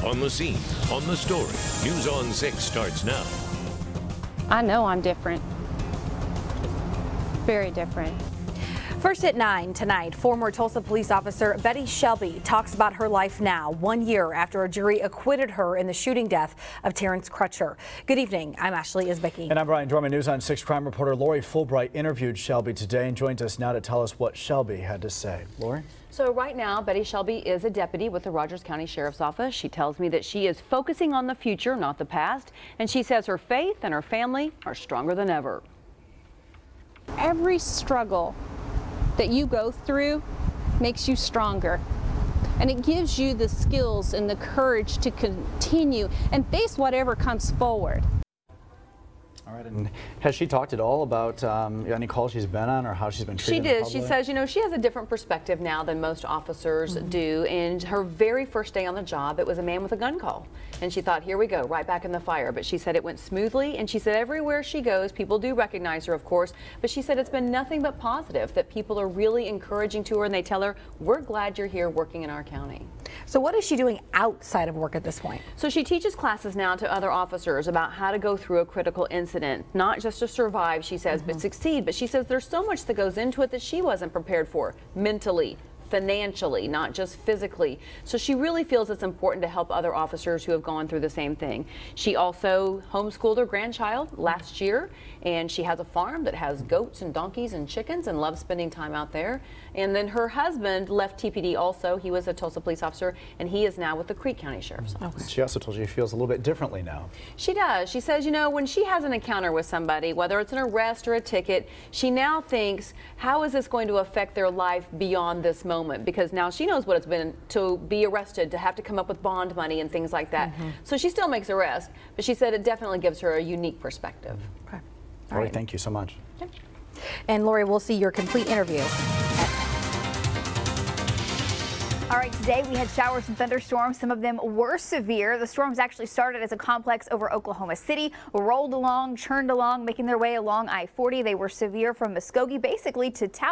On the scene, on the story. News on 6 starts now. I know I'm different. Very different. First at 9 tonight, former Tulsa police officer Betty Shelby talks about her life now, 1 year after a jury acquitted her in the shooting death of Terrence Crutcher. Good evening. I'm Ashley Isbecki. And I'm Brian Dorman. News on 6 crime reporter Lori Fullbright interviewed Shelby today and joins us now to tell us what Shelby had to say. Lori? So right now, Betty Shelby is a deputy with the Rogers County Sheriff's Office. She tells me that she is focusing on the future, not the past. And she says her faith and her family are stronger than ever. Every struggle that you go through makes you stronger, and it gives you the skills and the courage to continue and face whatever comes forward. All right, and has she talked at all about any calls she's been on or how she's been treated? She did. She says, you know, she has a different perspective now than most officers do. And her very first day on the job, it was a man with a gun call. And she thought, here we go, right back in the fire. But she said it went smoothly. And she said everywhere she goes, people do recognize her, of course. But she said it's been nothing but positive, that people are really encouraging to her. And they tell her, we're glad you're here working in our county. So what is she doing outside of work at this point? So she teaches classes now to other officers about how to go through a critical incident, not just to survive, she says, but succeed. But she says there's so much that goes into it that she wasn't prepared for mentally, financially, not just physically. So she really feels it's important to help other officers who have gone through the same thing. She also homeschooled her grandchild last year, and she has a farm that has goats and donkeys and chickens and loves spending time out there. And then her husband left TPD also. He was a Tulsa police officer, and he is now with the Creek County Sheriff's Office. She also told you she feels a little bit differently now. She does. She says, you know, when she has an encounter with somebody, whether it's an arrest or a ticket, she now thinks, how is this going to affect their life beyond this moment? Because now she knows what it's been to be arrested, to have to come up with bond money and things like that. So she still makes arrests, but she said it definitely gives her a unique perspective. Okay. Lori, thank you so much. And Lori, we'll see your complete interview. All right, today we had showers and thunderstorms. Some of them were severe. The storms actually started as a complex over Oklahoma City, rolled along, churned along, making their way along I-40. They were severe from Muskogee basically to Taos.